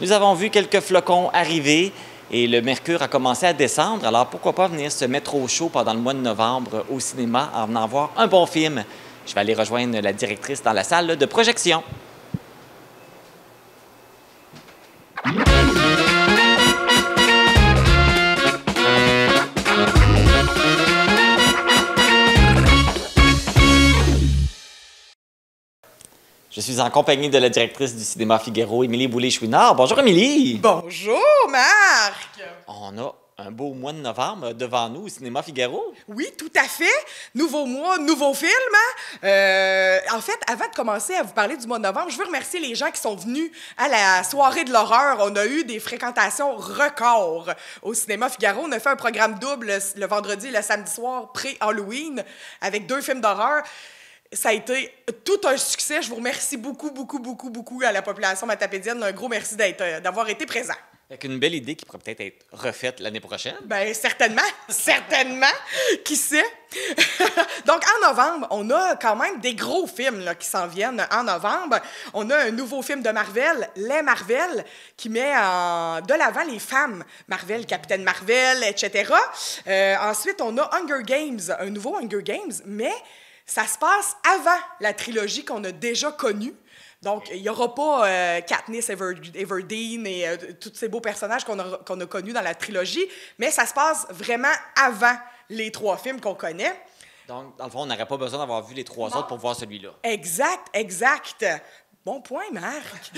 Nous avons vu quelques flocons arriver et le mercure a commencé à descendre. Alors, pourquoi pas venir se mettre au chaud pendant le mois de novembre au cinéma en venant voir un bon film? Je vais aller rejoindre la directrice dans la salle de projection. Je suis en compagnie de la directrice du cinéma Figaro, Émilie Boulay-Chouinard. Bonjour, Émilie! Bonjour, Marc! On a un beau mois de novembre devant nous au cinéma Figaro. Oui, tout à fait. Nouveau mois, nouveau film. En fait, avant de commencer à vous parler du mois de novembre, je veux remercier les gens qui sont venus à la soirée de l'horreur. On a eu des fréquentations records au cinéma Figaro. On a fait un programme double le vendredi et le samedi soir pré-Halloween avec 2 films d'horreur. Ça a été tout un succès. Je vous remercie beaucoup à la population matapédienne. Un gros merci d'avoir été présent. Avec une belle idée qui pourrait peut-être être refaite l'année prochaine. Bien, certainement. Qui sait? Donc, en novembre, on a quand même des gros films là, qui s'en viennent en novembre. On a un nouveau film de Marvel, Les Marvel, qui met de l'avant les femmes. Marvel, Capitaine Marvel, etc. Ensuite, on a Hunger Games, un nouveau Hunger Games, mais ça se passe avant la trilogie qu'on a déjà connue. Donc, il n'y aura pas Katniss Everdeen et tous ces beaux personnages qu'on a connus dans la trilogie, mais ça se passe vraiment avant les 3 films qu'on connaît. Donc, dans le fond, on n'aurait pas besoin d'avoir vu les 3 autres pour voir celui-là. Exact. Bon point, Marc.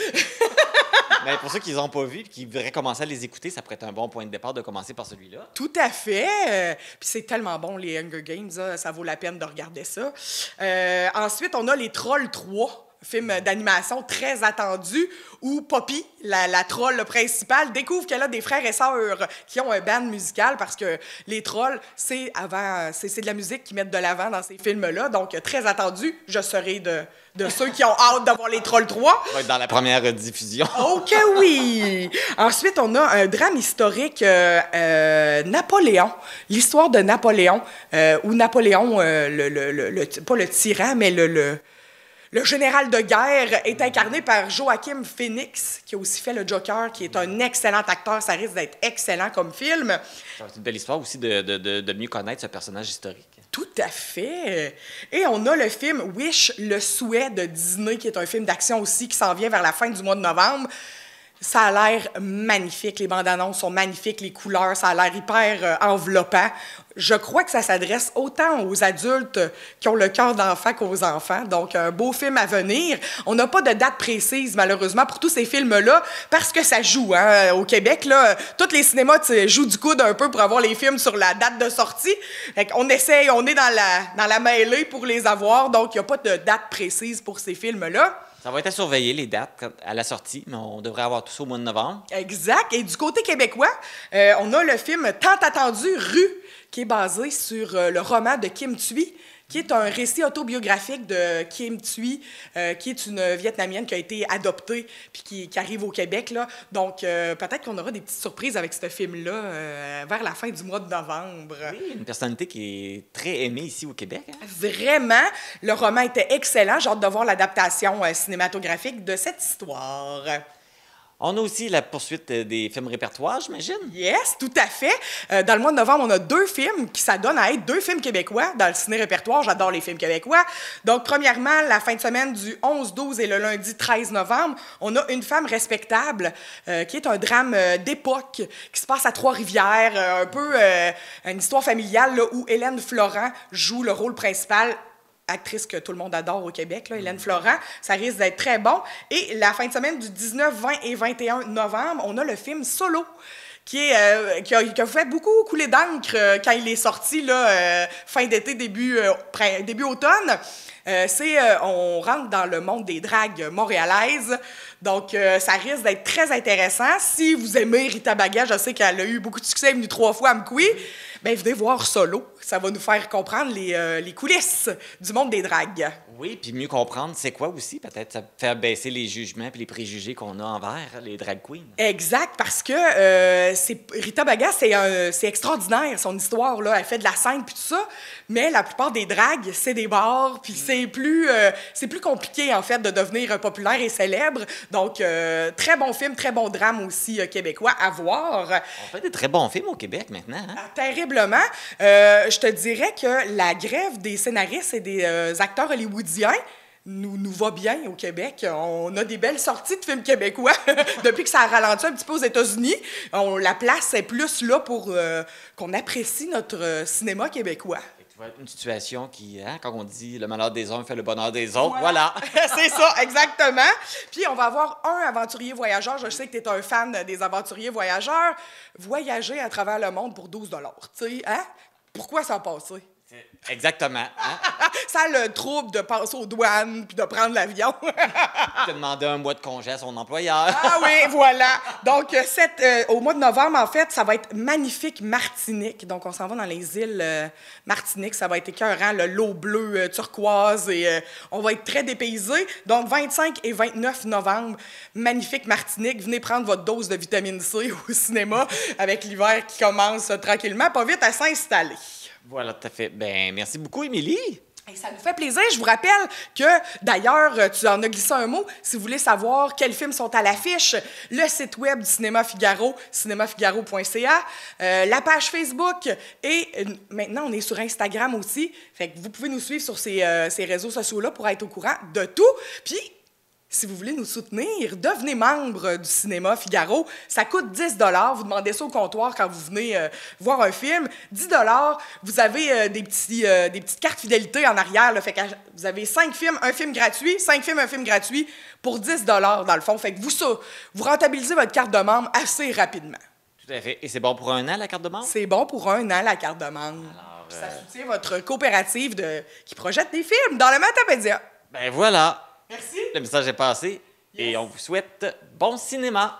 Mais pour ceux qui ne les ont pas vus et qui voudraient commencer à les écouter, ça pourrait être un bon point de départ de commencer par celui-là. Tout à fait. Puis c'est tellement bon, les Hunger Games, ça vaut la peine de regarder ça. Ensuite, on a Les Trolls 3. Film d'animation très attendu où Poppy, la troll principale, découvre qu'elle a des frères et sœurs qui ont un band musical parce que les trolls, c'est de la musique qu'ils mettent de l'avant dans ces films-là. Donc, très attendu. Je serai de ceux qui ont hâte d'avoir Les Trolls 3. Ça va être dans la première diffusion. OK, oui! Ensuite, on a un drame historique, Napoléon. L'histoire de Napoléon, où Napoléon, pas le tyran, mais le général de guerre est incarné par Joaquin Phoenix, qui a aussi fait le Joker, qui est un excellent acteur. Ça risque d'être excellent comme film. C'est une belle histoire aussi de mieux connaître ce personnage historique. Tout à fait. Et on a le film Wish, le souhait de Disney, qui est un film d'action aussi, qui s'en vient vers la fin du mois de novembre. Ça a l'air magnifique. Les bandes annonces sont magnifiques. Les couleurs, ça a l'air hyper enveloppant. Je crois que ça s'adresse autant aux adultes qui ont le cœur d'enfant qu'aux enfants. Donc, un beau film à venir. On n'a pas de date précise, malheureusement, pour tous ces films-là, parce que ça joue. Hein? Au Québec, là, tous les cinémas jouent du coude un peu pour avoir les films sur la date de sortie. On essaye, on est dans la mêlée pour les avoir. Donc, il n'y a pas de date précise pour ces films-là. Ça va être à surveiller, les dates à la sortie, mais on devrait avoir tout ça au mois de novembre. Exact. Et du côté québécois, on a le film tant attendu, Rue, qui est basé sur le roman de Kim Thuy, qui est un récit autobiographique de Kim Thuy, qui est une Vietnamienne qui a été adoptée puis qui arrive au Québec, là. Donc, peut-être qu'on aura des petites surprises avec ce film-là vers la fin du mois de novembre. Oui, une personnalité qui est très aimée ici au Québec. Hein? Vraiment. Le roman était excellent. J'ai hâte de voir l'adaptation cinématographique de cette histoire. On a aussi la poursuite des films répertoires, j'imagine? Yes, tout à fait. Dans le mois de novembre, on a 2 films qui s'adonnent à être 2 films québécois dans le ciné-répertoire. J'adore les films québécois. Donc, premièrement, la fin de semaine du 11-12 et le lundi 13 novembre, on a Une femme respectable, qui est un drame d'époque qui se passe à Trois-Rivières, un peu une histoire familiale là, où Hélène Florent joue le rôle principal. Actrice que tout le monde adore au Québec, là, Hélène Florent. Ça risque d'être très bon. Et la fin de semaine du 19, 20 et 21 novembre, on a le film Solo, qui a fait beaucoup couler d'encre quand il est sorti, là, fin d'été, début automne. On rentre dans le monde des dragues montréalaises. Donc, ça risque d'être très intéressant. Si vous aimez Rita Baga, je sais qu'elle a eu beaucoup de succès, elle est venue 3 fois à Mkoui. Bien, venez voir Solo. Ça va nous faire comprendre les coulisses du monde des dragues. Oui, puis mieux comprendre c'est quoi aussi. Peut-être ça faire baisser les jugements et les préjugés qu'on a envers les drag queens. Exact, parce que Rita Baga, c'est extraordinaire, son histoire. Là. Elle fait de la scène puis tout ça, mais la plupart des dragues, c'est des bars, puis c'est plus compliqué, en fait, de devenir populaire et célèbre. Donc, très bon film, très bon drame aussi québécois à voir. On fait des très bons films au Québec maintenant. Hein? Terriblement. Je te dirais que la grève des scénaristes et des acteurs hollywoodiens nous va bien au Québec. On a des belles sorties de films québécois. Depuis que ça a ralenti un petit peu aux États-Unis, la place est plus là pour qu'on apprécie notre cinéma québécois. Tu vois, une situation qui, hein, quand on dit le malheur des uns fait le bonheur des autres, voilà. C'est ça, exactement. Puis on va avoir un aventurier voyageur. Je sais que tu es un fan des aventuriers voyageurs. Voyager à travers le monde pour 12 $. Tu sais, hein? Pourquoi ça a passé? Exactement. Hein? Ça a le trouble de passer aux douanes puis de prendre l'avion. De demander un mois de congé à son employeur. Ah oui, voilà. Donc, au mois de novembre, en fait, ça va être magnifique Martinique. Donc, on s'en va dans les îles Martinique. Ça va être écœurant, l'eau bleue turquoise et on va être très dépaysés. Donc, 25 et 29 novembre, magnifique Martinique. Venez prendre votre dose de vitamine C au cinéma avec l'hiver qui commence tranquillement, pas vite à s'installer. Voilà, tout à fait. Ben, merci beaucoup, Émilie. Et ça nous fait plaisir. Je vous rappelle que, d'ailleurs, tu en as glissé un mot, si vous voulez savoir quels films sont à l'affiche, le site web du Cinéma Figaro, cinémafigaro.ca, la page Facebook et maintenant, on est sur Instagram aussi. Fait que vous pouvez nous suivre sur ces réseaux sociaux-là pour être au courant de tout. Puis, si vous voulez nous soutenir, devenez membre du Cinéma Figaro. Ça coûte 10 $. Vous demandez ça au comptoir quand vous venez voir un film. 10 $. Vous avez des petites cartes fidélité en arrière. Là, fait que vous avez 5 films, un film gratuit. 5 films, un film gratuit pour 10 $ dans le fond. Fait que vous rentabilisez votre carte de membre assez rapidement. Tout à fait. Et c'est bon pour un an, la carte de membre? C'est bon pour un an, la carte de membre. Alors, ça soutient votre coopérative qui projette des films dans le Matapédia. Ben voilà. Merci. Le message est passé et on vous souhaite bon cinéma.